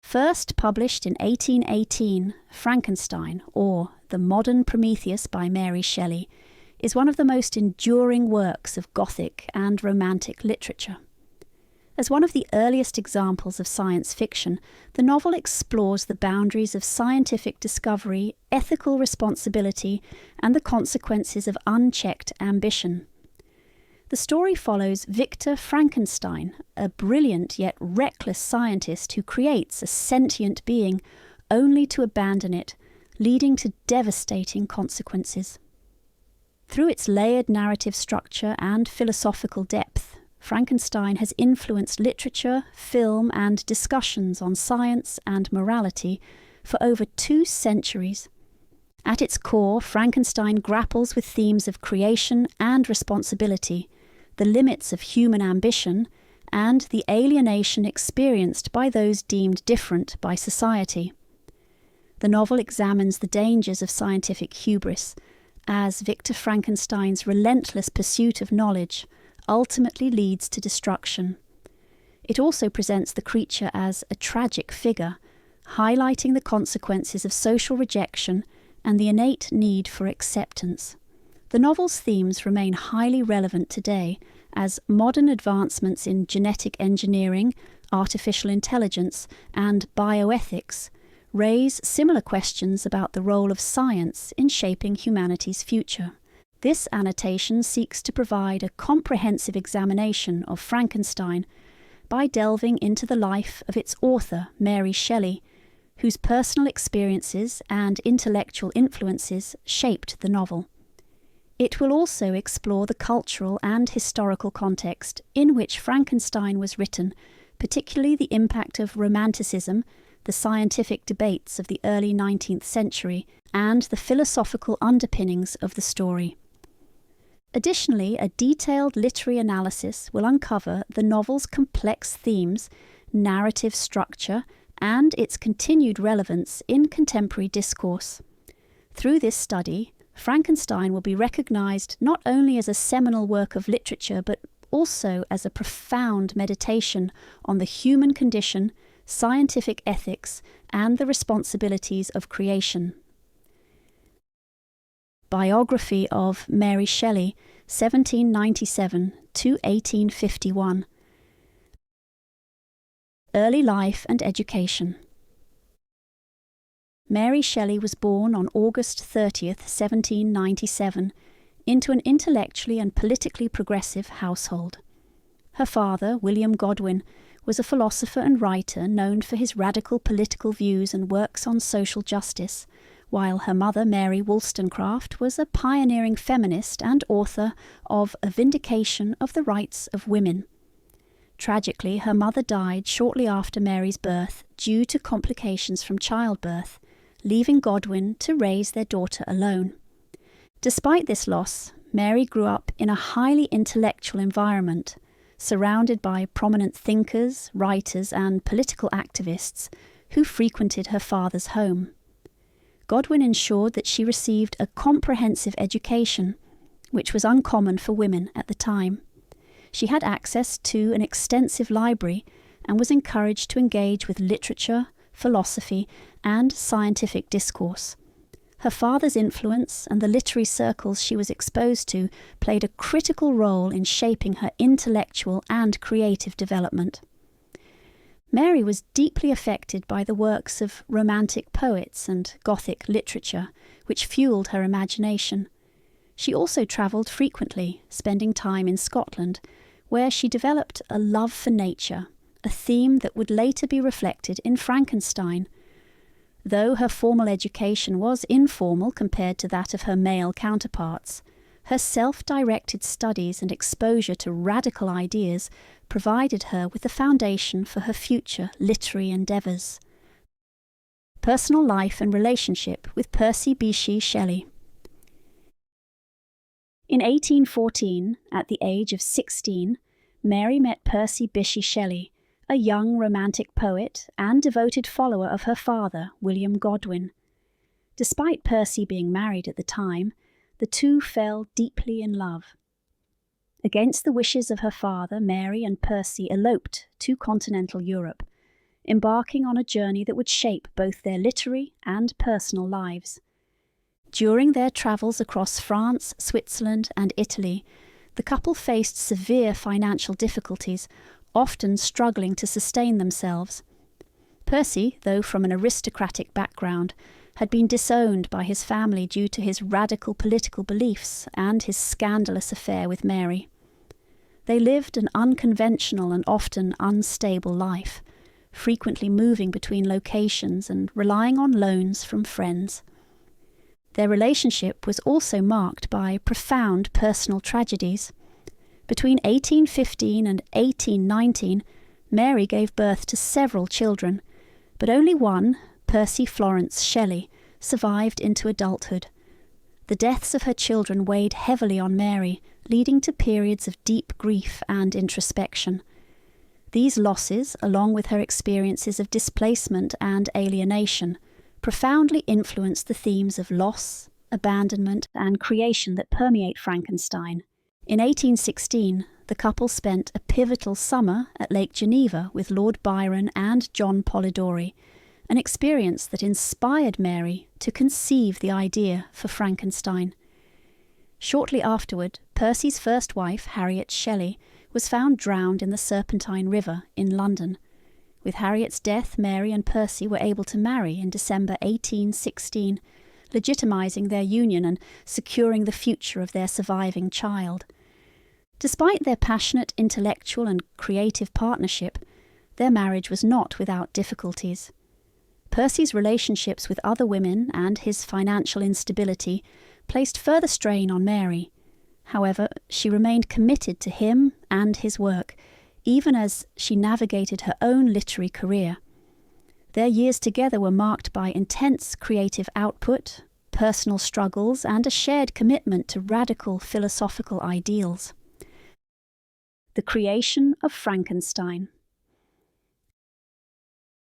First published in 1818, Frankenstein, or The Modern Prometheus by Mary Shelley, is one of the most enduring works of Gothic and Romantic literature. As one of the earliest examples of science fiction, the novel explores the boundaries of scientific discovery, ethical responsibility, and the consequences of unchecked ambition. The story follows Victor Frankenstein, a brilliant yet reckless scientist who creates a sentient being only to abandon it, leading to devastating consequences. Through its layered narrative structure and philosophical depth, Frankenstein has influenced literature, film, and discussions on science and morality for over 2 centuries. At its core, Frankenstein grapples with themes of creation and responsibility, the limits of human ambition, and the alienation experienced by those deemed different by society. The novel examines the dangers of scientific hubris, as Victor Frankenstein's relentless pursuit of knowledge ultimately leads to destruction. It also presents the creature as a tragic figure, highlighting the consequences of social rejection and the innate need for acceptance. The novel's themes remain highly relevant today, as modern advancements in genetic engineering, artificial intelligence, and bioethics raise similar questions about the role of science in shaping humanity's future. This annotation seeks to provide a comprehensive examination of Frankenstein by delving into the life of its author, Mary Shelley, whose personal experiences and intellectual influences shaped the novel. It will also explore the cultural and historical context in which Frankenstein was written, particularly the impact of Romanticism, the scientific debates of the early 19th century, and the philosophical underpinnings of the story. Additionally, a detailed literary analysis will uncover the novel's complex themes, narrative structure, and its continued relevance in contemporary discourse. Through this study, Frankenstein will be recognised not only as a seminal work of literature, but also as a profound meditation on the human condition, scientific ethics, and the responsibilities of creation. Biography of Mary Shelley, 1797 to 1851. Early life and education. Mary Shelley was born on August 30th, 1797, into an intellectually and politically progressive household. Her father, William Godwin, was a philosopher and writer known for his radical political views and works on social justice, while her mother, Mary Wollstonecraft, was a pioneering feminist and author of A Vindication of the Rights of Women. Tragically, her mother died shortly after Mary's birth due to complications from childbirth, leaving Godwin to raise their daughter alone. Despite this loss, Mary grew up in a highly intellectual environment, surrounded by prominent thinkers, writers, and political activists who frequented her father's home. Godwin ensured that she received a comprehensive education, which was uncommon for women at the time. She had access to an extensive library and was encouraged to engage with literature, philosophy, and scientific discourse. Her father's influence and the literary circles she was exposed to played a critical role in shaping her intellectual and creative development. Mary was deeply affected by the works of Romantic poets and Gothic literature, which fueled her imagination. She also travelled frequently, spending time in Scotland, where she developed a love for nature, a theme that would later be reflected in Frankenstein. Though her formal education was informal compared to that of her male counterparts, her self-directed studies and exposure to radical ideas provided her with the foundation for her future literary endeavours. Personal life and relationship with Percy Bysshe Shelley. In 1814, at the age of 16, Mary met Percy Bysshe Shelley, a young Romantic poet and devoted follower of her father, William Godwin. Despite Percy being married at the time, the two fell deeply in love. Against the wishes of her father, Mary and Percy eloped to continental Europe. embarking on a journey that would shape both their literary and personal lives. During their travels across France, Switzerland, and Italy, the couple faced severe financial difficulties, often struggling to sustain themselves. Percy, though from an aristocratic background, had been disowned by his family due to his radical political beliefs and his scandalous affair with Mary. They lived an unconventional and often unstable life, frequently moving between locations and relying on loans from friends. Their relationship was also marked by profound personal tragedies. Between 1815 and 1819, Mary gave birth to several children, but only one, Percy Florence Shelley, survived into adulthood. The deaths of her children weighed heavily on Mary, leading to periods of deep grief and introspection. These losses, along with her experiences of displacement and alienation, profoundly influenced the themes of loss, abandonment, and creation that permeate Frankenstein. In 1816, the couple spent a pivotal summer at Lake Geneva with Lord Byron and John Polidori, an experience that inspired Mary to conceive the idea for Frankenstein. Shortly afterward, Percy's first wife, Harriet Shelley, was found drowned in the Serpentine River in London. With Harriet's death, Mary and Percy were able to marry in December 1816, legitimising their union and securing the future of their surviving child. Despite their passionate intellectual and creative partnership, their marriage was not without difficulties. Percy's relationships with other women and his financial instability placed further strain on Mary. However, she remained committed to him and his work, even as she navigated her own literary career. Their years together were marked by intense creative output, personal struggles, and a shared commitment to radical philosophical ideals. The creation of Frankenstein.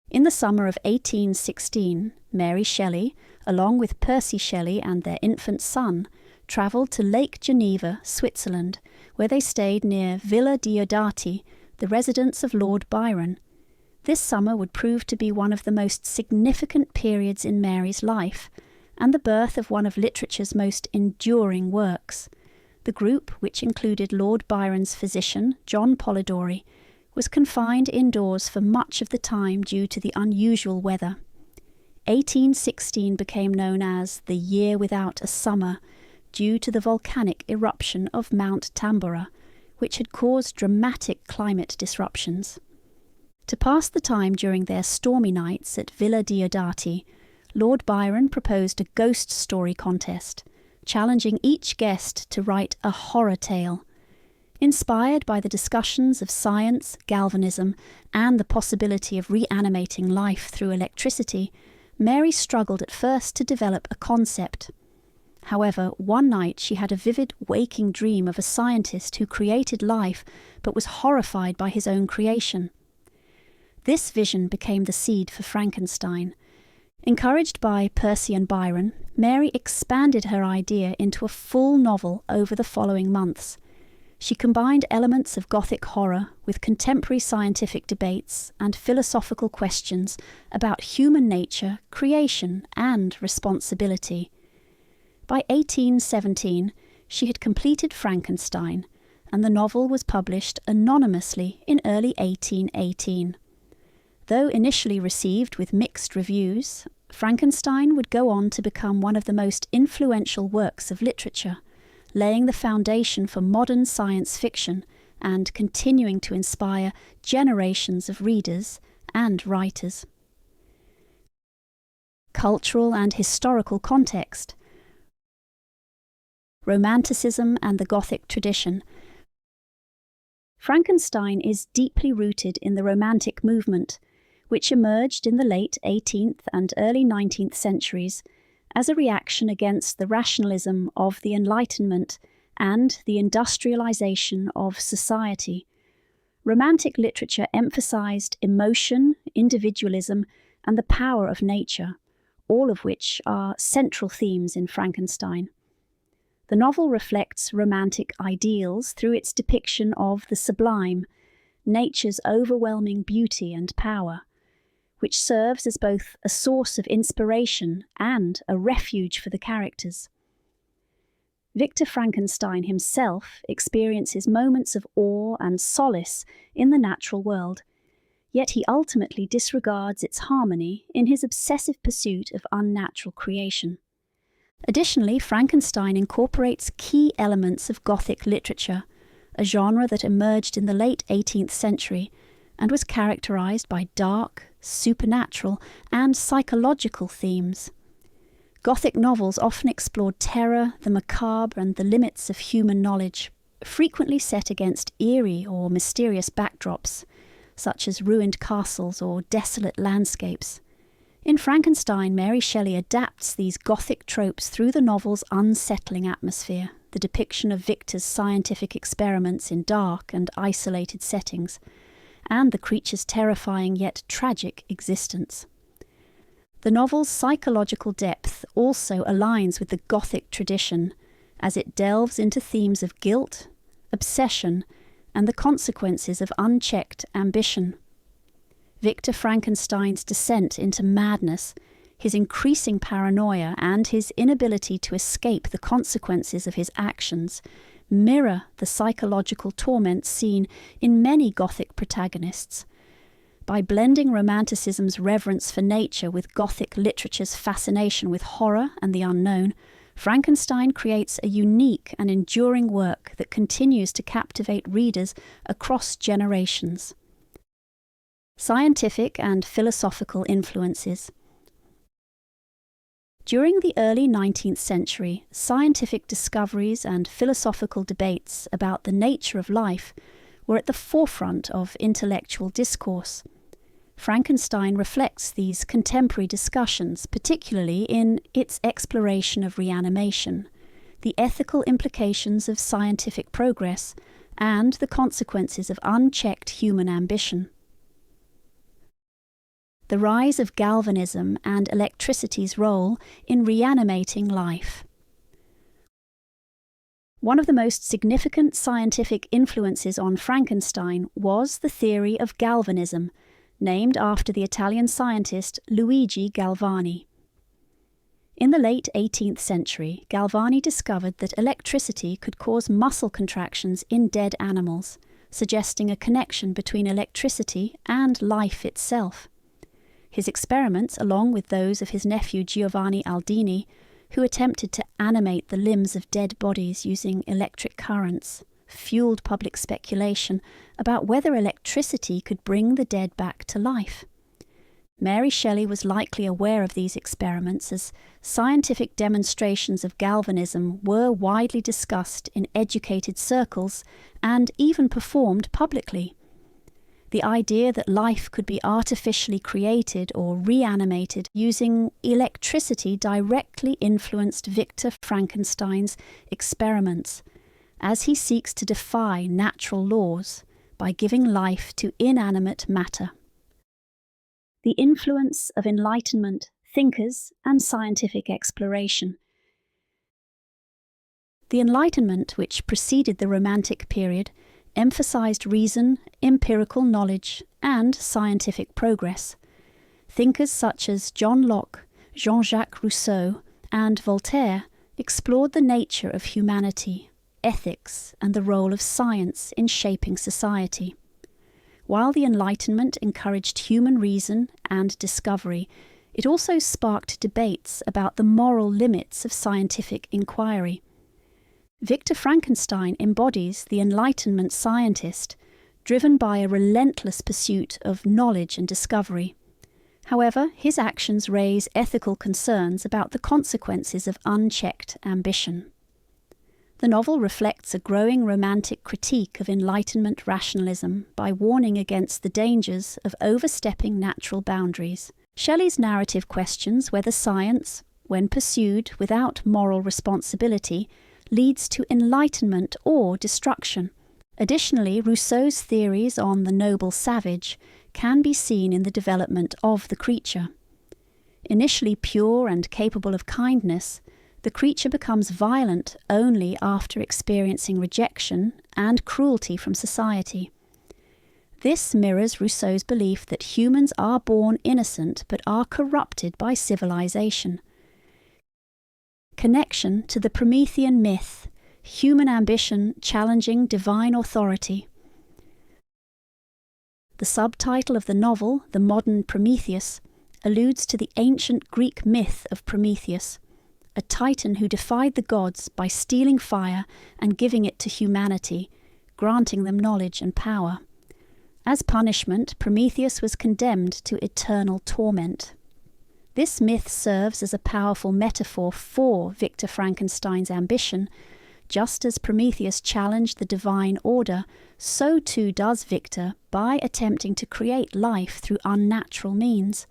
In the summer of 1816, Mary Shelley, along with Percy Shelley and their infant son, travelled to Lake Geneva, Switzerland, where they stayed near Villa Diodati, the residence of Lord Byron. This summer would prove to be one of the most significant periods in Mary's life, and the birth of one of literature's most enduring works. The group, which included Lord Byron's physician, John Polidori, was confined indoors for much of the time due to the unusual weather. 1816 became known as the Year Without a Summer, due to the volcanic eruption of Mount Tambora, which had caused dramatic climate disruptions. To pass the time during their stormy nights at Villa Diodati, Lord Byron proposed a ghost story contest, challenging each guest to write a horror tale. Inspired by the discussions of science, galvanism, and the possibility of reanimating life through electricity, Mary struggled at first to develop a concept. However, one night she had a vivid waking dream of a scientist who created life but was horrified by his own creation. This vision became the seed for Frankenstein. Encouraged by Percy and Byron, Mary expanded her idea into a full novel over the following months. She combined elements of Gothic horror with contemporary scientific debates and philosophical questions about human nature, creation, and responsibility. By 1817, she had completed Frankenstein, and the novel was published anonymously in early 1818. Though initially received with mixed reviews, Frankenstein would go on to become one of the most influential works of literature, laying the foundation for modern science fiction and continuing to inspire generations of readers and writers. Cultural and historical context. Romanticism and the Gothic tradition. Frankenstein is deeply rooted in the Romantic movement, which emerged in the late 18th and early 19th centuries as a reaction against the rationalism of the Enlightenment and the industrialization of society. Romantic literature emphasized emotion, individualism, and the power of nature, all of which are central themes in Frankenstein. The novel reflects romantic ideals through its depiction of the sublime, nature's overwhelming beauty and power, which serves as both a source of inspiration and a refuge for the characters. Victor Frankenstein himself experiences moments of awe and solace in the natural world, yet he ultimately disregards its harmony in his obsessive pursuit of unnatural creation. Additionally, Frankenstein incorporates key elements of Gothic literature, a genre that emerged in the late 18th century and was characterized by dark, supernatural, and psychological themes. Gothic novels often explored terror, the macabre, and the limits of human knowledge, frequently set against eerie or mysterious backdrops, such as ruined castles or desolate landscapes. In Frankenstein, Mary Shelley adapts these Gothic tropes through the novel's unsettling atmosphere, the depiction of Victor's scientific experiments in dark and isolated settings, and the creature's terrifying yet tragic existence. The novel's psychological depth also aligns with the Gothic tradition, as it delves into themes of guilt, obsession, and the consequences of unchecked ambition. Victor Frankenstein's descent into madness, his increasing paranoia, and his inability to escape the consequences of his actions mirror the psychological torment seen in many Gothic protagonists. By blending Romanticism's reverence for nature with Gothic literature's fascination with horror and the unknown, Frankenstein creates a unique and enduring work that continues to captivate readers across generations. Scientific and philosophical influences. During the early 19th century, scientific discoveries and philosophical debates about the nature of life were at the forefront of intellectual discourse. Frankenstein reflects these contemporary discussions, particularly in its exploration of reanimation, the ethical implications of scientific progress, and the consequences of unchecked human ambition. The rise of galvanism and electricity's role in reanimating life. One of the most significant scientific influences on Frankenstein was the theory of galvanism, named after the Italian scientist Luigi Galvani. In the late 18th century, Galvani discovered that electricity could cause muscle contractions in dead animals, suggesting a connection between electricity and life itself. His experiments, along with those of his nephew Giovanni Aldini, who attempted to animate the limbs of dead bodies using electric currents, fueled public speculation about whether electricity could bring the dead back to life. Mary Shelley was likely aware of these experiments, as scientific demonstrations of galvanism were widely discussed in educated circles and even performed publicly. The idea that life could be artificially created or reanimated using electricity directly influenced Victor Frankenstein's experiments, as he seeks to defy natural laws by giving life to inanimate matter. The influence of Enlightenment thinkers and scientific exploration. The Enlightenment, which preceded the Romantic period, emphasized reason, empirical knowledge, and scientific progress. Thinkers such as John Locke, Jean-Jacques Rousseau, and Voltaire explored the nature of humanity, ethics, and the role of science in shaping society. While the Enlightenment encouraged human reason and discovery, it also sparked debates about the moral limits of scientific inquiry. Victor Frankenstein embodies the Enlightenment scientist, driven by a relentless pursuit of knowledge and discovery. However, his actions raise ethical concerns about the consequences of unchecked ambition. The novel reflects a growing romantic critique of Enlightenment rationalism by warning against the dangers of overstepping natural boundaries. Shelley's narrative questions whether science, when pursued without moral responsibility, leads to enlightenment or destruction. Additionally, Rousseau's theories on the noble savage can be seen in the development of the creature. Initially pure and capable of kindness, the creature becomes violent only after experiencing rejection and cruelty from society. This mirrors Rousseau's belief that humans are born innocent but are corrupted by civilization. Connection to the Promethean myth, human ambition challenging divine authority. The subtitle of the novel, The Modern Prometheus, alludes to the ancient Greek myth of Prometheus, a titan who defied the gods by stealing fire and giving it to humanity, granting them knowledge and power. As punishment, Prometheus was condemned to eternal torment. This myth serves as a powerful metaphor for Victor Frankenstein's ambition. Just as Prometheus challenged the divine order, so too does Victor by attempting to create life through unnatural means.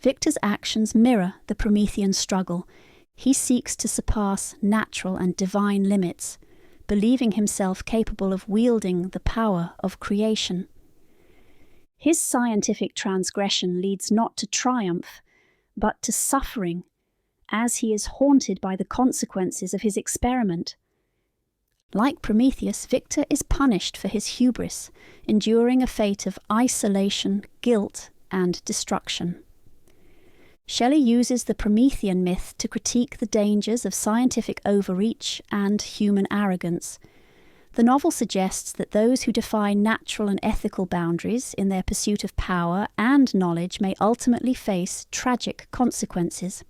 Victor's actions mirror the Promethean struggle. He seeks to surpass natural and divine limits, believing himself capable of wielding the power of creation. His scientific transgression leads not to triumph, but to suffering, as he is haunted by the consequences of his experiment. Like Prometheus, Victor is punished for his hubris, enduring a fate of isolation, guilt, and destruction. Shelley uses the Promethean myth to critique the dangers of scientific overreach and human arrogance. The novel suggests that those who defy natural and ethical boundaries in their pursuit of power and knowledge may ultimately face tragic consequences.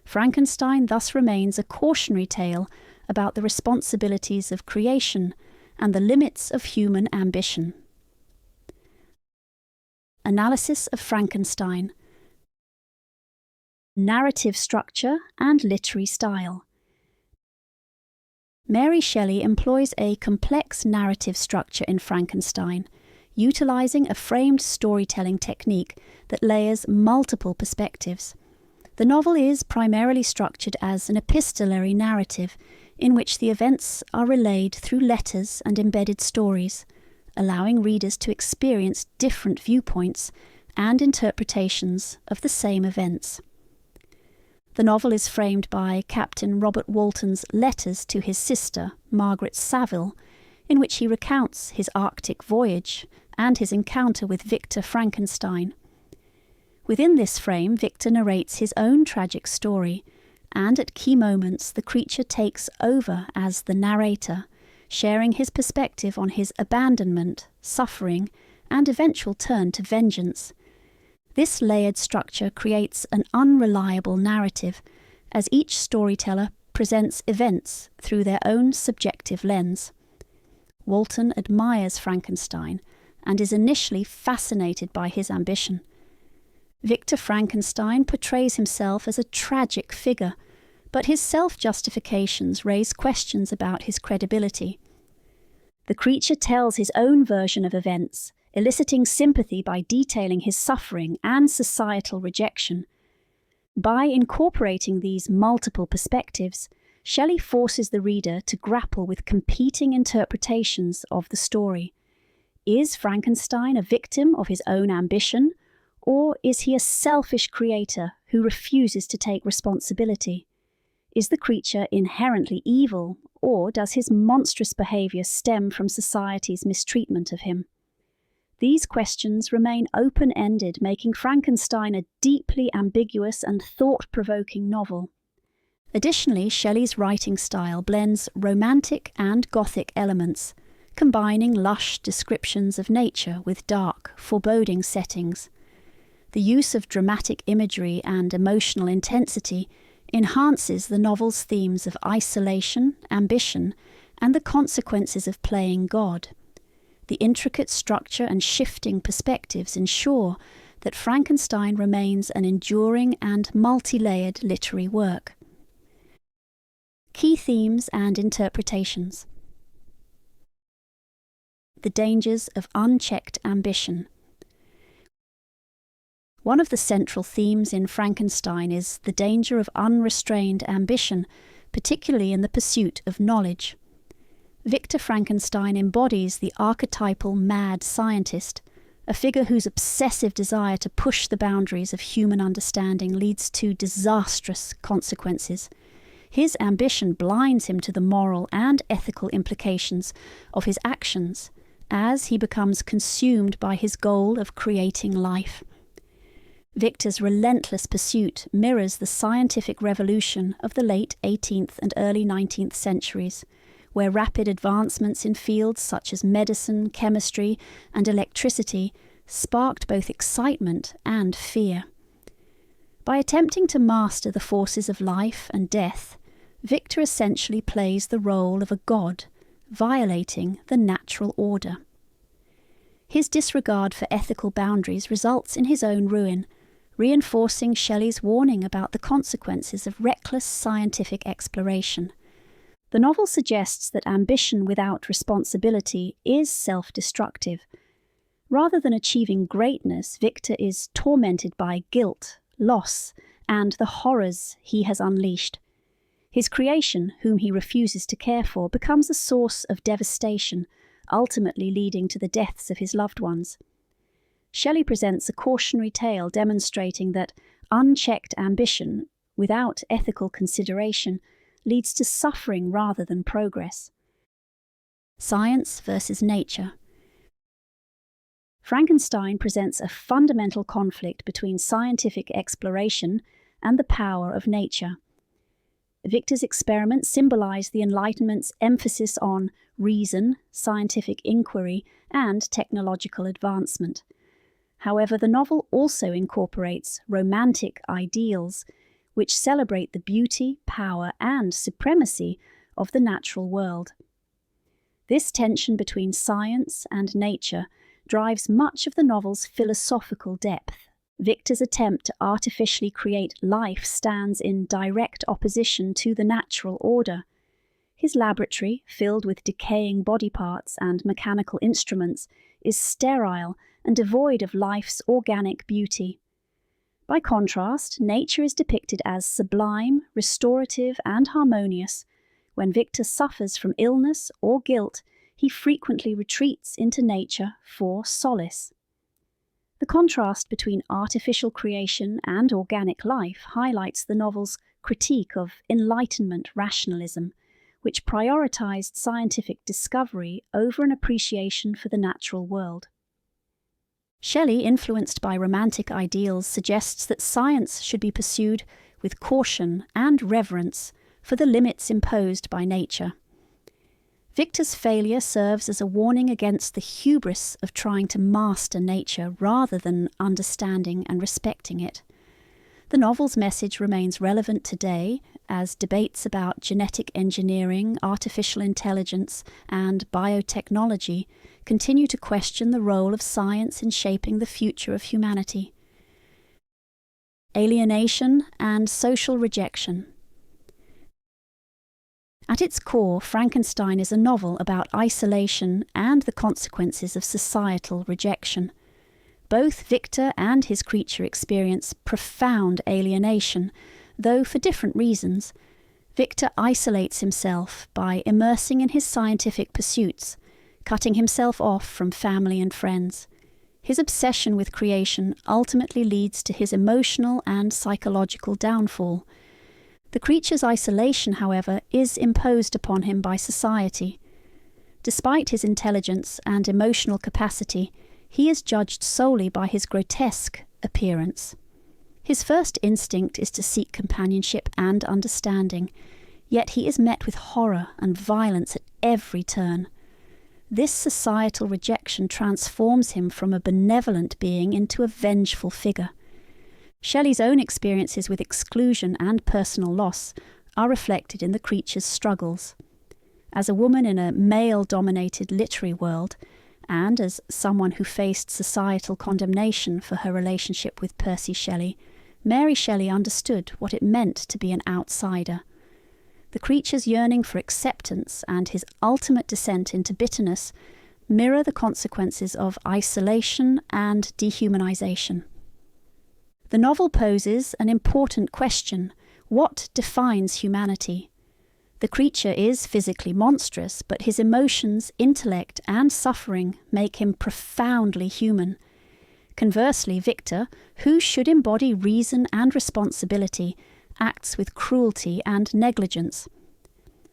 Frankenstein thus remains a cautionary tale about the responsibilities of creation and the limits of human ambition. Analysis of Frankenstein. Narrative structure and literary style. Mary Shelley employs a complex narrative structure in Frankenstein, utilizing a framed storytelling technique that layers multiple perspectives. The novel is primarily structured as an epistolary narrative, in which the events are relayed through letters and embedded stories, allowing readers to experience different viewpoints and interpretations of the same events. The novel is framed by Captain Robert Walton's letters to his sister, Margaret Saville, in which he recounts his Arctic voyage and his encounter with Victor Frankenstein. Within this frame, Victor narrates his own tragic story, and at key moments the creature takes over as the narrator, sharing his perspective on his abandonment, suffering, and eventual turn to vengeance. This layered structure creates an unreliable narrative, as each storyteller presents events through their own subjective lens. Walton admires Frankenstein and is initially fascinated by his ambition. Victor Frankenstein portrays himself as a tragic figure, but his self-justifications raise questions about his credibility. The creature tells his own version of events, eliciting sympathy by detailing his suffering and societal rejection. By incorporating these multiple perspectives, Shelley forces the reader to grapple with competing interpretations of the story. Is Frankenstein a victim of his own ambition, or is he a selfish creator who refuses to take responsibility? Is the creature inherently evil, or does his monstrous behaviour stem from society's mistreatment of him? These questions remain open-ended, making Frankenstein a deeply ambiguous and thought-provoking novel. Additionally, Shelley's writing style blends romantic and Gothic elements, combining lush descriptions of nature with dark, foreboding settings. The use of dramatic imagery and emotional intensity enhances the novel's themes of isolation, ambition, and the consequences of playing God. The intricate structure and shifting perspectives ensure that Frankenstein remains an enduring and multi-layered literary work. Key themes and interpretations. The dangers of unchecked ambition. One of the central themes in Frankenstein is the danger of unrestrained ambition, particularly in the pursuit of knowledge. Victor Frankenstein embodies the archetypal mad scientist, a figure whose obsessive desire to push the boundaries of human understanding leads to disastrous consequences. His ambition blinds him to the moral and ethical implications of his actions, as he becomes consumed by his goal of creating life. Victor's relentless pursuit mirrors the scientific revolution of the late 18th and early 19th centuries, where rapid advancements in fields such as medicine, chemistry, and electricity sparked both excitement and fear. By attempting to master the forces of life and death, Victor essentially plays the role of a god, violating the natural order. His disregard for ethical boundaries results in his own ruin, reinforcing Shelley's warning about the consequences of reckless scientific exploration. The novel suggests that ambition without responsibility is self-destructive. Rather than achieving greatness, Victor is tormented by guilt, loss, and the horrors he has unleashed. His creation, whom he refuses to care for, becomes a source of devastation, ultimately leading to the deaths of his loved ones. Shelley presents a cautionary tale demonstrating that unchecked ambition, without ethical consideration, leads to suffering rather than progress. Science versus nature. Frankenstein presents a fundamental conflict between scientific exploration and the power of nature. Victor's experiments symbolize the Enlightenment's emphasis on reason, scientific inquiry, and technological advancement. However, the novel also incorporates romantic ideals which celebrate the beauty, power, and supremacy of the natural world. This tension between science and nature drives much of the novel's philosophical depth. Victor's attempt to artificially create life stands in direct opposition to the natural order. His laboratory, filled with decaying body parts and mechanical instruments, is sterile and devoid of life's organic beauty. By contrast, nature is depicted as sublime, restorative, and harmonious. When Victor suffers from illness or guilt, he frequently retreats into nature for solace. The contrast between artificial creation and organic life highlights the novel's critique of Enlightenment rationalism, which prioritized scientific discovery over an appreciation for the natural world. Shelley, influenced by romantic ideals, suggests that science should be pursued with caution and reverence for the limits imposed by nature. Victor's failure serves as a warning against the hubris of trying to master nature rather than understanding and respecting it. The novel's message remains relevant today as debates about genetic engineering, artificial intelligence, and biotechnology continue to question the role of science in shaping the future of humanity. Alienation and social rejection. At its core, Frankenstein is a novel about isolation and the consequences of societal rejection. Both Victor and his creature experience profound alienation, though for different reasons. Victor isolates himself by immersing in his scientific pursuits, cutting himself off from family and friends. His obsession with creation ultimately leads to his emotional and psychological downfall. The creature's isolation, however, is imposed upon him by society. Despite his intelligence and emotional capacity, he is judged solely by his grotesque appearance. His first instinct is to seek companionship and understanding, yet he is met with horror and violence at every turn. This societal rejection transforms him from a benevolent being into a vengeful figure. Shelley's own experiences with exclusion and personal loss are reflected in the creature's struggles. As a woman in a male-dominated literary world, and as someone who faced societal condemnation for her relationship with Percy Shelley, Mary Shelley understood what it meant to be an outsider. The creature's yearning for acceptance and his ultimate descent into bitterness mirror the consequences of isolation and dehumanization. The novel poses an important question: what defines humanity? The creature is physically monstrous, but his emotions, intellect, and suffering make him profoundly human. Conversely, Victor, who should embody reason and responsibility, acts with cruelty and negligence.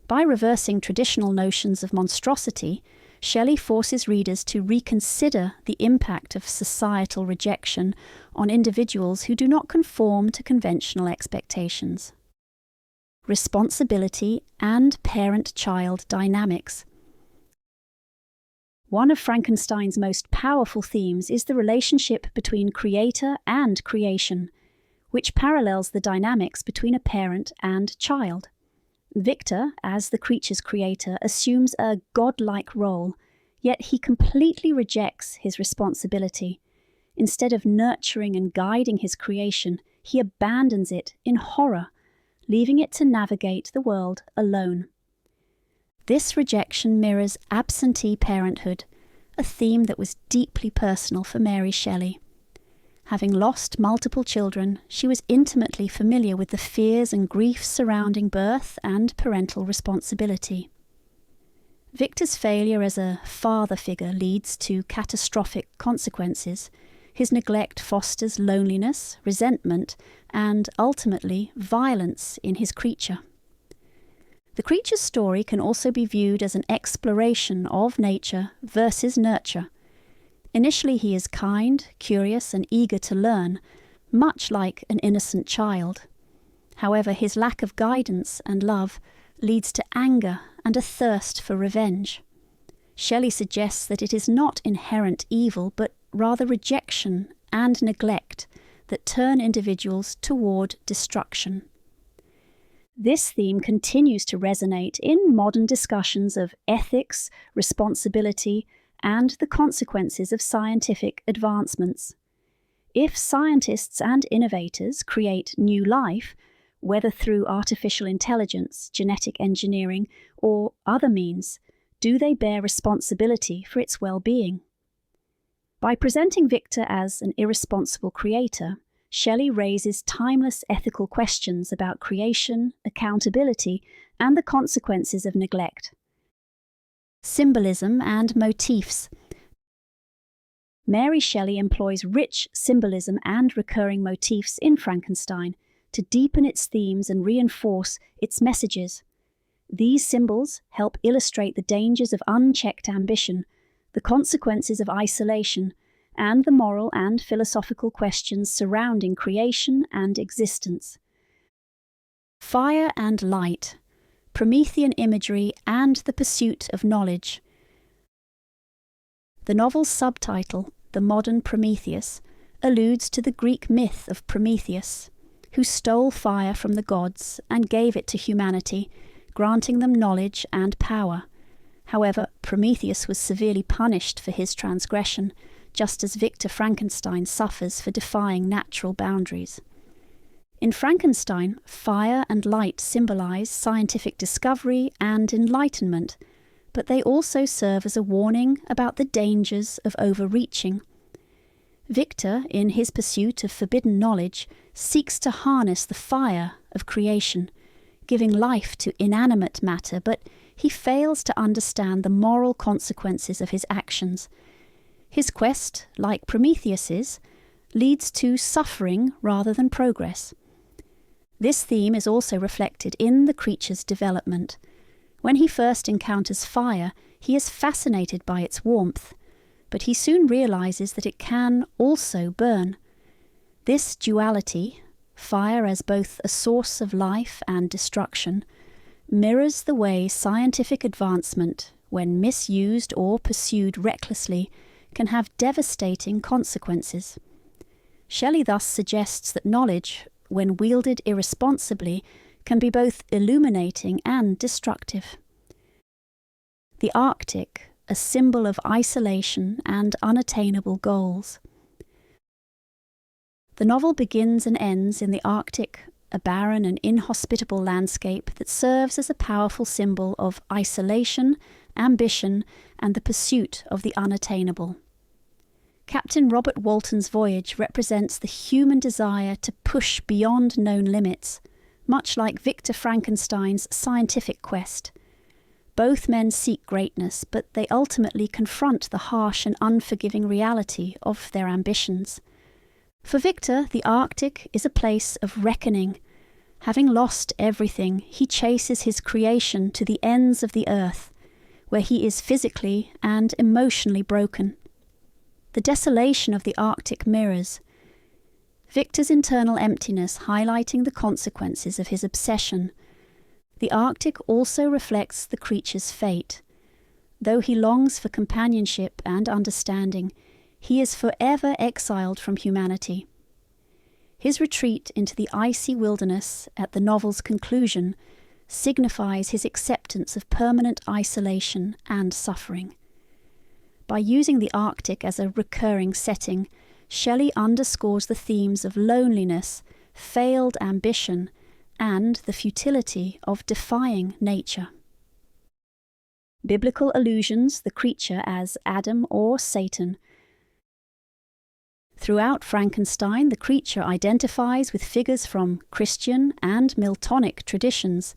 By reversing traditional notions of monstrosity, Shelley forces readers to reconsider the impact of societal rejection on individuals who do not conform to conventional expectations. Responsibility and parent-child dynamics. One of Frankenstein's most powerful themes is the relationship between creator and creation, which parallels the dynamics between a parent and child. Victor, as the creature's creator, assumes a godlike role, yet he completely rejects his responsibility. Instead of nurturing and guiding his creation, he abandons it in horror, leaving it to navigate the world alone. This rejection mirrors absentee parenthood, a theme that was deeply personal for Mary Shelley. Having lost multiple children, she was intimately familiar with the fears and griefs surrounding birth and parental responsibility. Victor's failure as a father figure leads to catastrophic consequences. His neglect fosters loneliness, resentment, and ultimately violence in his creature. The creature's story can also be viewed as an exploration of nature versus nurture. Initially, he is kind, curious, and eager to learn, much like an innocent child. However, his lack of guidance and love leads to anger and a thirst for revenge. Shelley suggests that it is not inherent evil, but rather rejection and neglect that turn individuals toward destruction. This theme continues to resonate in modern discussions of ethics, responsibility, and the consequences of scientific advancements. If scientists and innovators create new life, whether through artificial intelligence, genetic engineering, or other means, do they bear responsibility for its well-being? By presenting Victor as an irresponsible creator, Shelley raises timeless ethical questions about creation, accountability, and the consequences of neglect. Symbolism and motifs. Mary Shelley employs rich symbolism and recurring motifs in Frankenstein to deepen its themes and reinforce its messages. These symbols help illustrate the dangers of unchecked ambition, the consequences of isolation, and the moral and philosophical questions surrounding creation and existence. Fire and light, Promethean imagery, and the pursuit of knowledge. The novel's subtitle, The Modern Prometheus, alludes to the Greek myth of Prometheus, who stole fire from the gods and gave it to humanity, granting them knowledge and power. However, Prometheus was severely punished for his transgression, just as Victor Frankenstein suffers for defying natural boundaries. In Frankenstein, fire and light symbolize scientific discovery and enlightenment, but they also serve as a warning about the dangers of overreaching. Victor, in his pursuit of forbidden knowledge, seeks to harness the fire of creation, giving life to inanimate matter, but he fails to understand the moral consequences of his actions. His quest, like Prometheus's, leads to suffering rather than progress. This theme is also reflected in the creature's development. When he first encounters fire, he is fascinated by its warmth, but he soon realizes that it can also burn. This duality, fire as both a source of life and destruction, mirrors the way scientific advancement, when misused or pursued recklessly, can have devastating consequences. Shelley thus suggests that knowledge, when wielded irresponsibly, can be both illuminating and destructive. The Arctic, a symbol of isolation and unattainable goals. The novel begins and ends in the Arctic, a barren and inhospitable landscape that serves as a powerful symbol of isolation, ambition, and the pursuit of the unattainable. Captain Robert Walton's voyage represents the human desire to push beyond known limits, much like Victor Frankenstein's scientific quest. Both men seek greatness, but they ultimately confront the harsh and unforgiving reality of their ambitions. For Victor, the Arctic is a place of reckoning. Having lost everything, he chases his creation to the ends of the earth, where he is physically and emotionally broken. The desolation of the Arctic mirrors Victor's internal emptiness, highlighting the consequences of his obsession. The Arctic also reflects the creature's fate. Though he longs for companionship and understanding, he is forever exiled from humanity. His retreat into the icy wilderness at the novel's conclusion signifies his acceptance of permanent isolation and suffering. By using the Arctic as a recurring setting, Shelley underscores the themes of loneliness, failed ambition, and the futility of defying nature. Biblical allusions, the creature as Adam or Satan. Throughout Frankenstein, the creature identifies with figures from Christian and Miltonic traditions,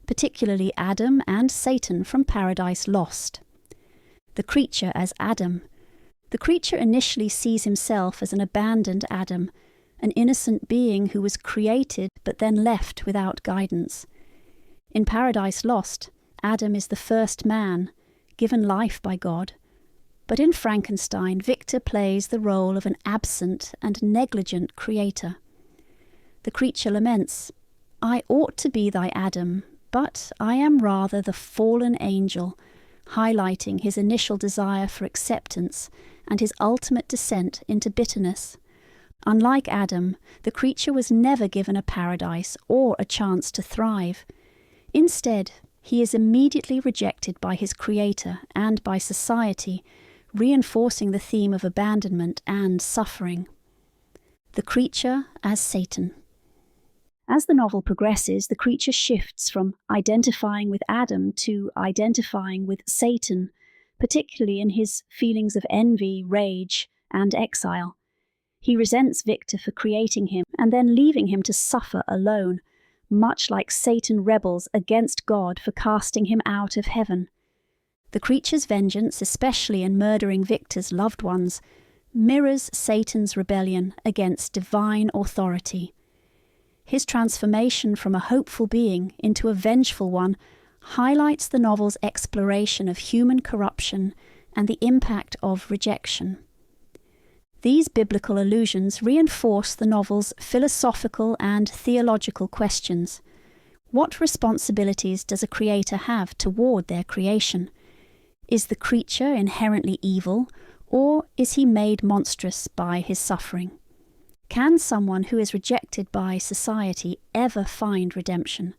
particularly Adam and Satan from Paradise Lost. The creature as Adam. The creature initially sees himself as an abandoned Adam, an innocent being who was created but then left without guidance. In Paradise Lost, Adam is the first man, given life by God. But in Frankenstein, Victor plays the role of an absent and negligent creator. The creature laments, "I ought to be thy Adam, but I am rather the fallen angel," highlighting his initial desire for acceptance and his ultimate descent into bitterness. Unlike Adam, the creature was never given a paradise or a chance to thrive. Instead, he is immediately rejected by his creator and by society, reinforcing the theme of abandonment and suffering. The creature as Satan. As the novel progresses, the creature shifts from identifying with Adam to identifying with Satan, particularly in his feelings of envy, rage, and exile. He resents Victor for creating him and then leaving him to suffer alone, much like Satan rebels against God for casting him out of heaven. The creature's vengeance, especially in murdering Victor's loved ones, mirrors Satan's rebellion against divine authority. His transformation from a hopeful being into a vengeful one highlights the novel's exploration of human corruption and the impact of rejection. These biblical allusions reinforce the novel's philosophical and theological questions. What responsibilities does a creator have toward their creation? Is the creature inherently evil, or is he made monstrous by his suffering? Can someone who is rejected by society ever find redemption?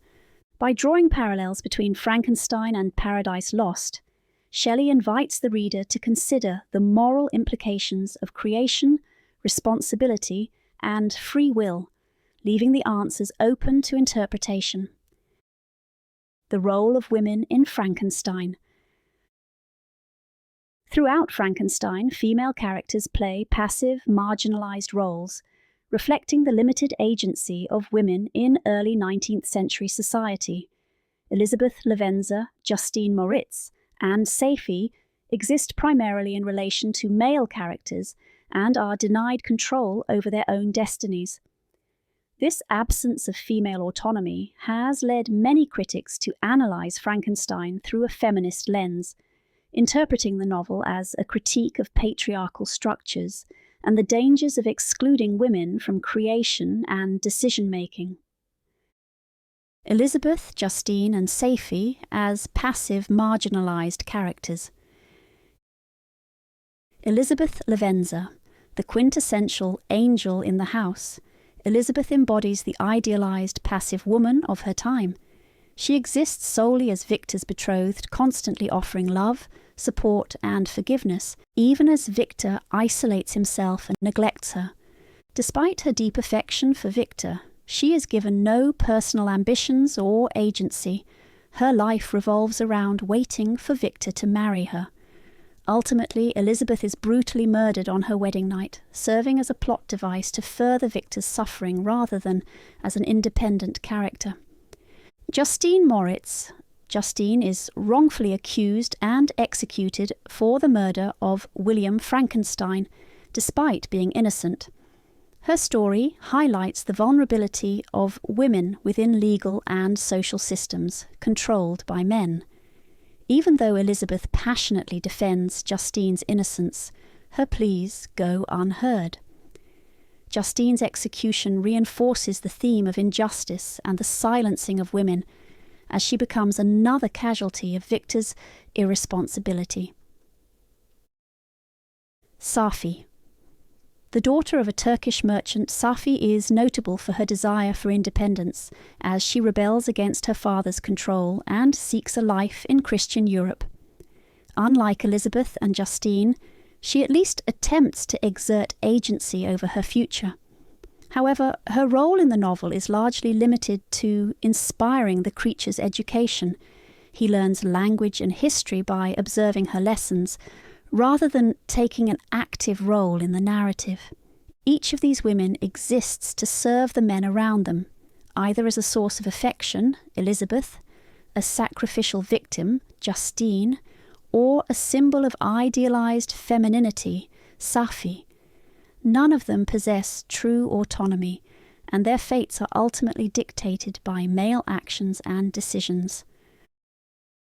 By drawing parallels between Frankenstein and Paradise Lost, Shelley invites the reader to consider the moral implications of creation, responsibility, and free will, leaving the answers open to interpretation. The role of women in Frankenstein. Throughout Frankenstein, female characters play passive, marginalized roles, reflecting the limited agency of women in early 19th century society. Elizabeth Lavenza, Justine Moritz, and Safie exist primarily in relation to male characters and are denied control over their own destinies. This absence of female autonomy has led many critics to analyze Frankenstein through a feminist lens, interpreting the novel as a critique of patriarchal structures and the dangers of excluding women from creation and decision-making. Elizabeth, Justine, and Safie as passive, marginalized characters. Elizabeth Lavenza, the quintessential angel in the house, Elizabeth embodies the idealized passive woman of her time. She exists solely as Victor's betrothed, constantly offering love, support, and forgiveness, even as Victor isolates himself and neglects her. Despite her deep affection for Victor, she is given no personal ambitions or agency. Her life revolves around waiting for Victor to marry her. Ultimately, Elizabeth is brutally murdered on her wedding night, serving as a plot device to further Victor's suffering rather than as an independent character. Justine Moritz. Justine is wrongfully accused and executed for the murder of William Frankenstein, despite being innocent. Her story highlights the vulnerability of women within legal and social systems controlled by men. Even though Elizabeth passionately defends Justine's innocence, her pleas go unheard. Justine's execution reinforces the theme of injustice and the silencing of women, as she becomes another casualty of Victor's irresponsibility. Safi. The daughter of a Turkish merchant, Safi is notable for her desire for independence, as she rebels against her father's control and seeks a life in Christian Europe. Unlike Elizabeth and Justine, she at least attempts to exert agency over her future. However, her role in the novel is largely limited to inspiring the creature's education. He learns language and history by observing her lessons, rather than taking an active role in the narrative. Each of these women exists to serve the men around them, either as a source of affection, Elizabeth, a sacrificial victim, Justine, or a symbol of idealized femininity, Safi. None of them possess true autonomy, and their fates are ultimately dictated by male actions and decisions.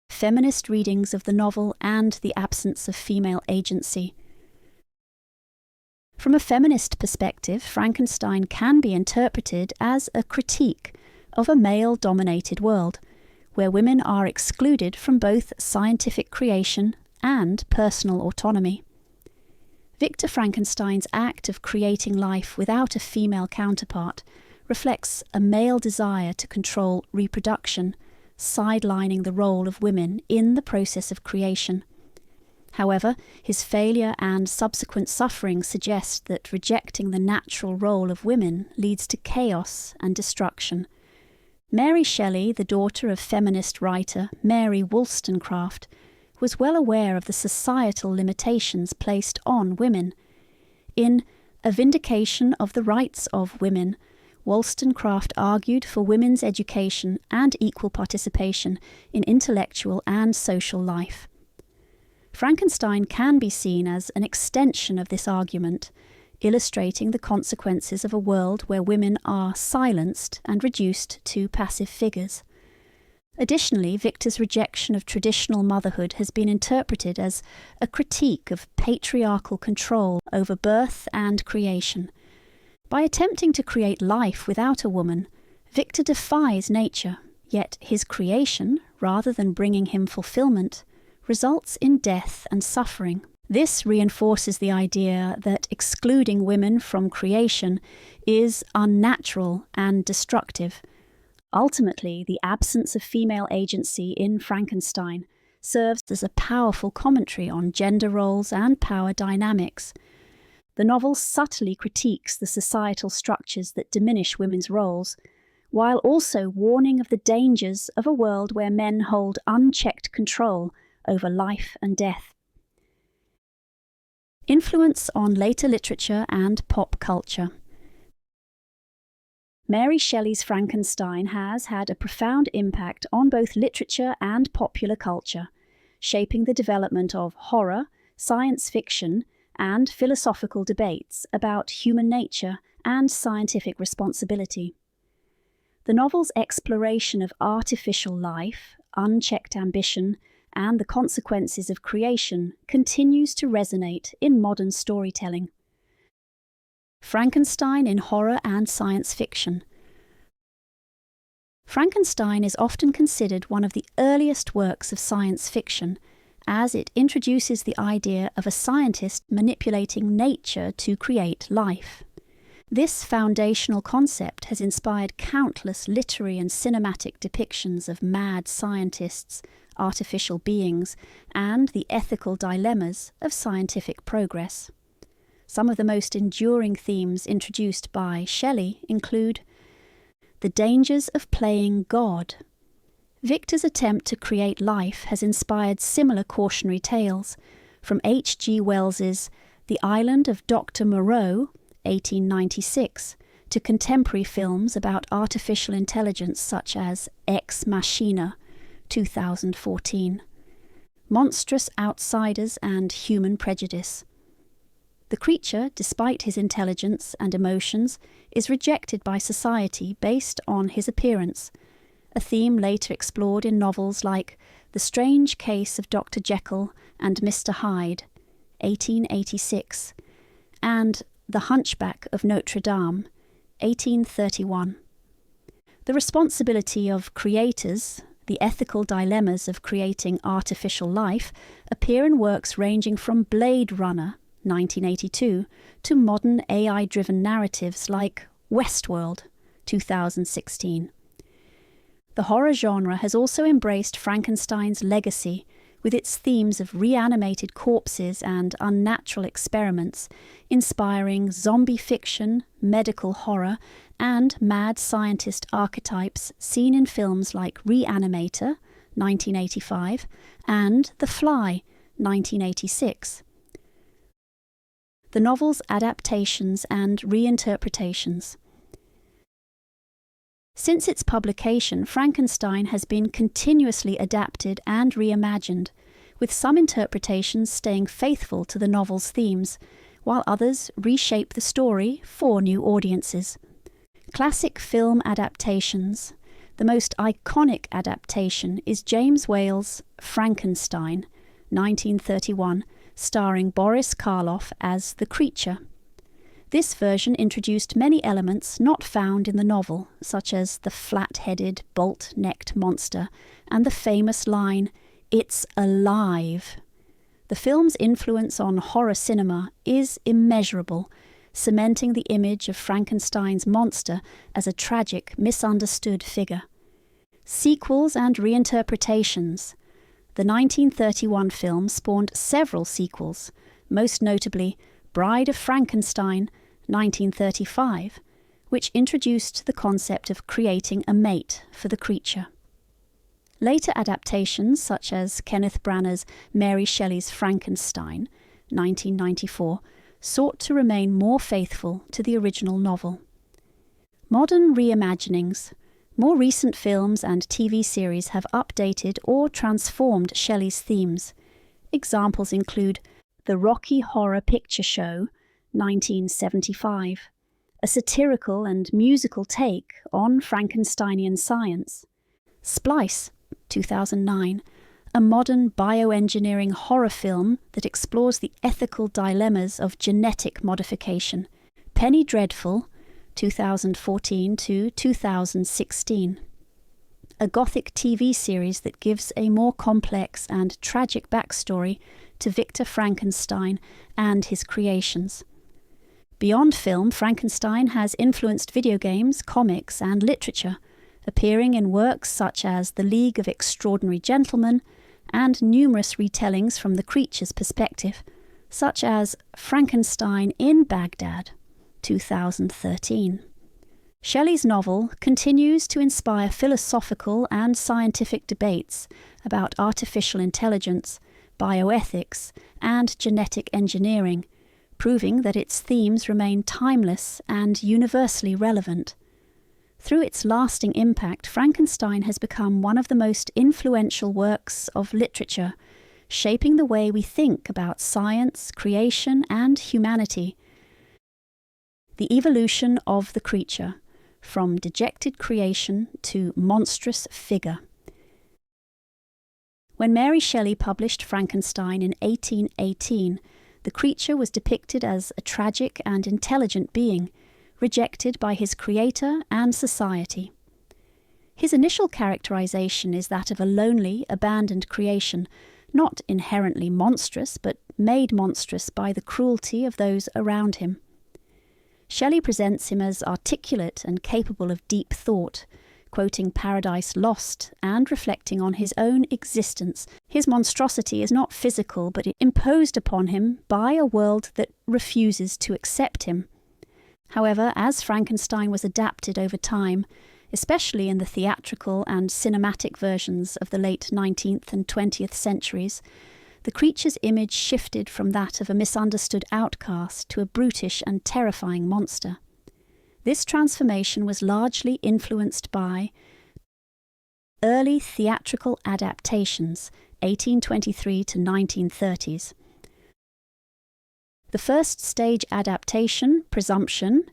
Feminist readings of the novel and the absence of female agency. From a feminist perspective, Frankenstein can be interpreted as a critique of a male-dominated world, where women are excluded from both scientific creation and personal autonomy. Victor Frankenstein's act of creating life without a female counterpart reflects a male desire to control reproduction, sidelining the role of women in the process of creation. However, his failure and subsequent suffering suggest that rejecting the natural role of women leads to chaos and destruction. Mary Shelley, the daughter of feminist writer Mary Wollstonecraft, was well aware of the societal limitations placed on women. In A Vindication of the Rights of Women, Wollstonecraft argued for women's education and equal participation in intellectual and social life. Frankenstein can be seen as an extension of this argument, illustrating the consequences of a world where women are silenced and reduced to passive figures. Additionally, Victor's rejection of traditional motherhood has been interpreted as a critique of patriarchal control over birth and creation. By attempting to create life without a woman, Victor defies nature, yet his creation, rather than bringing him fulfillment, results in death and suffering. This reinforces the idea that excluding women from creation is unnatural and destructive. Ultimately, the absence of female agency in Frankenstein serves as a powerful commentary on gender roles and power dynamics. The novel subtly critiques the societal structures that diminish women's roles, while also warning of the dangers of a world where men hold unchecked control over life and death. Influence on later literature and pop culture. Mary Shelley's Frankenstein has had a profound impact on both literature and popular culture, shaping the development of horror, science fiction, and philosophical debates about human nature and scientific responsibility. The novel's exploration of artificial life, unchecked ambition, and the consequences of creation continues to resonate in modern storytelling. Frankenstein in horror and science fiction. Frankenstein is often considered one of the earliest works of science fiction, as it introduces the idea of a scientist manipulating nature to create life. This foundational concept has inspired countless literary and cinematic depictions of mad scientists, artificial beings, and the ethical dilemmas of scientific progress. Some of the most enduring themes introduced by Shelley include the dangers of playing God. Victor's attempt to create life has inspired similar cautionary tales, from H.G. Wells's The Island of Dr. Moreau, 1896, to contemporary films about artificial intelligence such as Ex Machina, 2014, Monstrous Outsiders and Human Prejudice. The creature, despite his intelligence and emotions, is rejected by society based on his appearance, a theme later explored in novels like The Strange Case of Dr. Jekyll and Mr. Hyde, 1886, and The Hunchback of Notre Dame, 1831. The responsibility of creators, the ethical dilemmas of creating artificial life, appear in works ranging from Blade Runner, 1982, to modern AI-driven narratives like Westworld, 2016. The horror genre has also embraced Frankenstein's legacy, with its themes of reanimated corpses and unnatural experiments, inspiring zombie fiction, medical horror, and mad scientist archetypes seen in films like Reanimator, 1985, and The Fly, 1986. The novel's adaptations and reinterpretations. Since its publication, Frankenstein has been continuously adapted and reimagined, with some interpretations staying faithful to the novel's themes, while others reshape the story for new audiences. Classic film adaptations. The most iconic adaptation is James Whale's Frankenstein, 1931, starring Boris Karloff as the creature. This version introduced many elements not found in the novel, such as the flat-headed, bolt-necked monster and the famous line, "It's alive." The film's influence on horror cinema is immeasurable, cementing the image of Frankenstein's monster as a tragic, misunderstood figure. Sequels and reinterpretations. The 1931 film spawned several sequels, most notably Bride of Frankenstein, 1935, which introduced the concept of creating a mate for the creature. Later adaptations, such as Kenneth Branagh's Mary Shelley's Frankenstein, 1994, sought to remain more faithful to the original novel. Modern reimaginings. More recent films and TV series have updated or transformed Shelley's themes. Examples include The Rocky Horror Picture Show, 1975, a satirical and musical take on Frankensteinian science. Splice, 2009, a modern bioengineering horror film that explores the ethical dilemmas of genetic modification. Penny Dreadful, 2014 to 2016. A Gothic TV series that gives a more complex and tragic backstory to Victor Frankenstein and his creations. Beyond film, Frankenstein has influenced video games, comics, and literature, appearing in works such as The League of Extraordinary Gentlemen and numerous retellings from the creature's perspective, such as Frankenstein in Baghdad, 2013. Shelley's novel continues to inspire philosophical and scientific debates about artificial intelligence, bioethics, and genetic engineering, proving that its themes remain timeless and universally relevant. Through its lasting impact, Frankenstein has become one of the most influential works of literature, shaping the way we think about science, creation, and humanity. The evolution of the creature, from dejected creation to monstrous figure. When Mary Shelley published Frankenstein in 1818, the creature was depicted as a tragic and intelligent being, rejected by his creator and society. His initial characterization is that of a lonely, abandoned creation, not inherently monstrous, but made monstrous by the cruelty of those around him. Shelley presents him as articulate and capable of deep thought, quoting Paradise Lost and reflecting on his own existence. His monstrosity is not physical, but imposed upon him by a world that refuses to accept him. However, as Frankenstein was adapted over time, especially in the theatrical and cinematic versions of the late 19th and 20th centuries, the creature's image shifted from that of a misunderstood outcast to a brutish and terrifying monster. This transformation was largely influenced by early theatrical adaptations, 1823 to 1930s. The first stage adaptation, Presumption,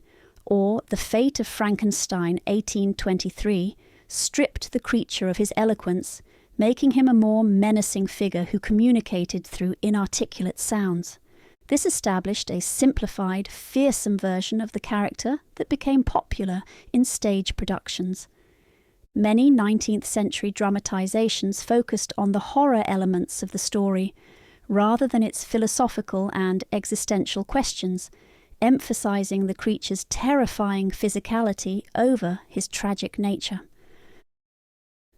or The Fate of Frankenstein, 1823, stripped the creature of his eloquence, making him a more menacing figure who communicated through inarticulate sounds. This established a simplified, fearsome version of the character that became popular in stage productions. Many 19th century dramatizations focused on the horror elements of the story, rather than its philosophical and existential questions, emphasizing the creature's terrifying physicality over his tragic nature.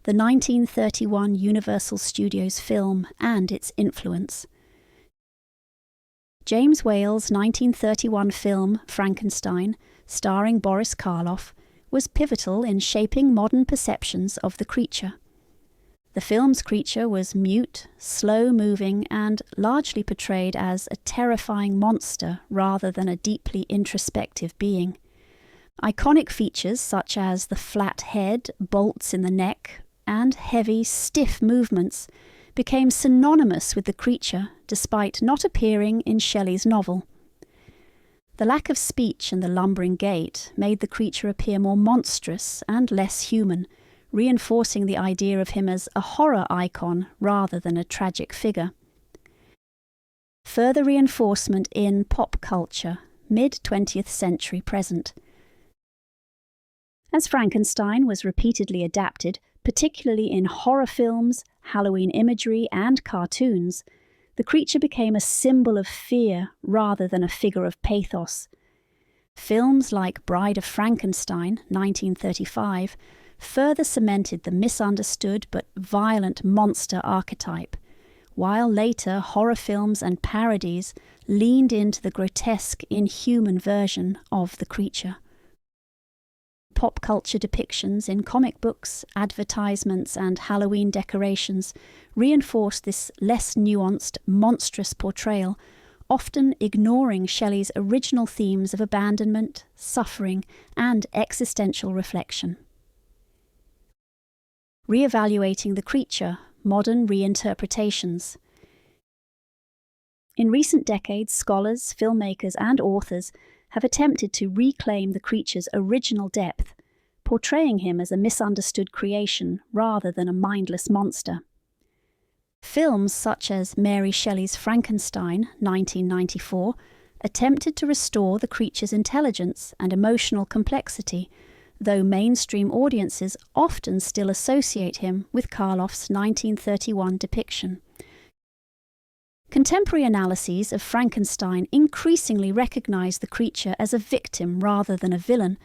The 1931 Universal Studios film and its influence. James Whale's 1931 film Frankenstein, starring Boris Karloff, was pivotal in shaping modern perceptions of the creature. The film's creature was mute, slow-moving, and largely portrayed as a terrifying monster rather than a deeply introspective being. Iconic features such as the flat head, bolts in the neck, and heavy, stiff movements became synonymous with the creature despite not appearing in Shelley's novel. The lack of speech and the lumbering gait made the creature appear more monstrous and less human, reinforcing the idea of him as a horror icon rather than a tragic figure. Further reinforcement in pop culture, mid-20th century present. As Frankenstein was repeatedly adapted, particularly in horror films, Halloween imagery, and cartoons, the creature became a symbol of fear rather than a figure of pathos. Films like Bride of Frankenstein, 1935, further cemented the misunderstood but violent monster archetype, while later horror films and parodies leaned into the grotesque, inhuman version of the creature. Pop culture depictions in comic books, advertisements, and Halloween decorations reinforced this less nuanced, monstrous portrayal, often ignoring Shelley's original themes of abandonment, suffering, and existential reflection. Re-evaluating the creature, modern reinterpretations. In recent decades, scholars, filmmakers, and authors have attempted to reclaim the creature's original depth, portraying him as a misunderstood creation rather than a mindless monster. Films such as Mary Shelley's Frankenstein, 1994, attempted to restore the creature's intelligence and emotional complexity, though mainstream audiences often still associate him with Karloff's 1931 depiction. Contemporary analyses of Frankenstein increasingly recognize the creature as a victim rather than a villain,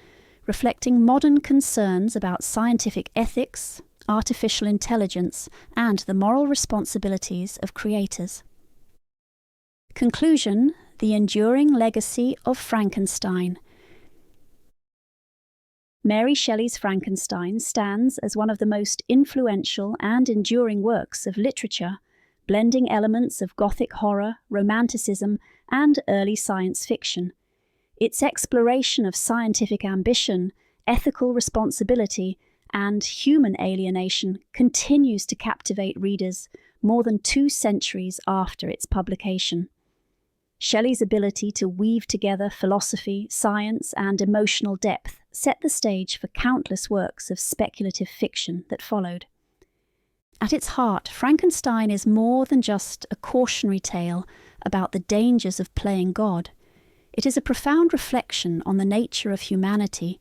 reflecting modern concerns about scientific ethics, artificial intelligence, and the moral responsibilities of creators. Conclusion: the enduring legacy of Frankenstein. Mary Shelley's Frankenstein stands as one of the most influential and enduring works of literature, blending elements of Gothic horror, Romanticism, and early science fiction. Its exploration of scientific ambition, ethical responsibility, and human alienation continues to captivate readers more than 2 centuries after its publication. Shelley's ability to weave together philosophy, science, and emotional depth set the stage for countless works of speculative fiction that followed. At its heart, Frankenstein is more than just a cautionary tale about the dangers of playing God. It is a profound reflection on the nature of humanity,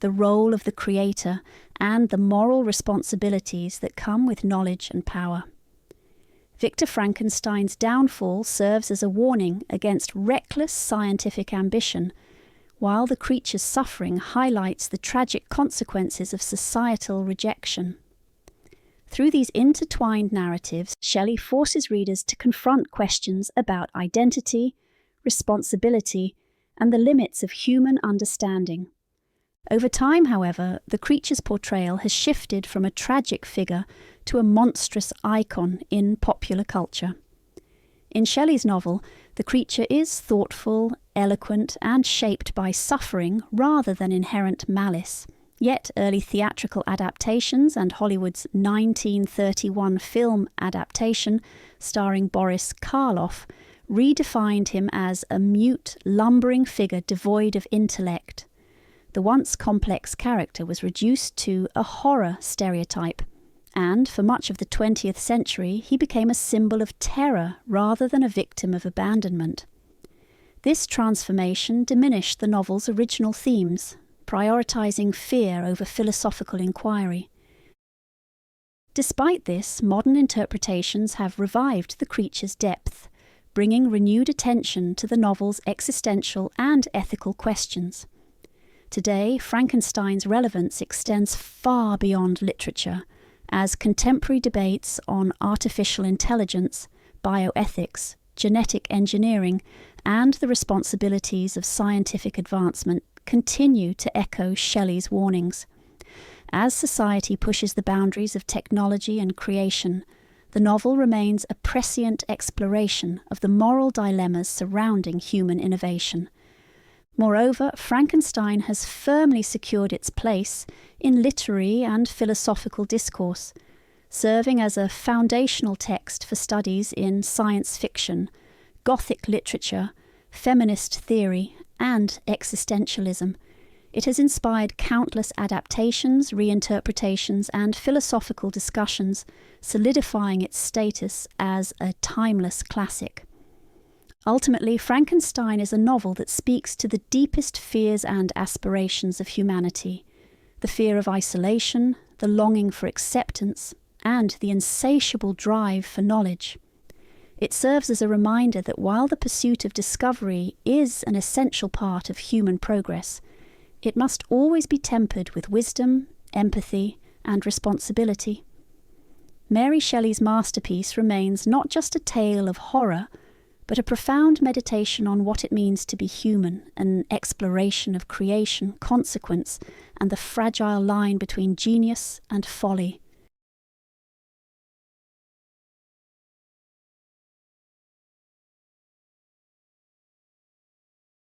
the role of the creator, and the moral responsibilities that come with knowledge and power. Victor Frankenstein's downfall serves as a warning against reckless scientific ambition, while the creature's suffering highlights the tragic consequences of societal rejection. Through these intertwined narratives, Shelley forces readers to confront questions about identity, responsibility, and the limits of human understanding. Over time, however, the creature's portrayal has shifted from a tragic figure to a monstrous icon in popular culture. In Shelley's novel, the creature is thoughtful, eloquent, and shaped by suffering rather than inherent malice. Yet early theatrical adaptations and Hollywood's 1931 film adaptation, starring Boris Karloff, redefined him as a mute, lumbering figure devoid of intellect. The once complex character was reduced to a horror stereotype, And for much of the 20th century, he became a symbol of terror rather than a victim of abandonment. This transformation diminished the novel's original themes, prioritizing fear over philosophical inquiry. Despite this, modern interpretations have revived the creature's depth, bringing renewed attention to the novel's existential and ethical questions. Today, Frankenstein's relevance extends far beyond literature, as contemporary debates on artificial intelligence, bioethics, genetic engineering, and the responsibilities of scientific advancement continue to echo Shelley's warnings. As society pushes the boundaries of technology and creation, the novel remains a prescient exploration of the moral dilemmas surrounding human innovation. Moreover, Frankenstein has firmly secured its place in literary and philosophical discourse, serving as a foundational text for studies in science fiction, Gothic literature, feminist theory, and existentialism. It has inspired countless adaptations, reinterpretations, and philosophical discussions, solidifying its status as a timeless classic. Ultimately, Frankenstein is a novel that speaks to the deepest fears and aspirations of humanity: the fear of isolation, the longing for acceptance, and the insatiable drive for knowledge. It serves as a reminder that while the pursuit of discovery is an essential part of human progress, it must always be tempered with wisdom, empathy, and responsibility. Mary Shelley's masterpiece remains not just a tale of horror, but a profound meditation on what it means to be human, an exploration of creation, consequence, and the fragile line between genius and folly.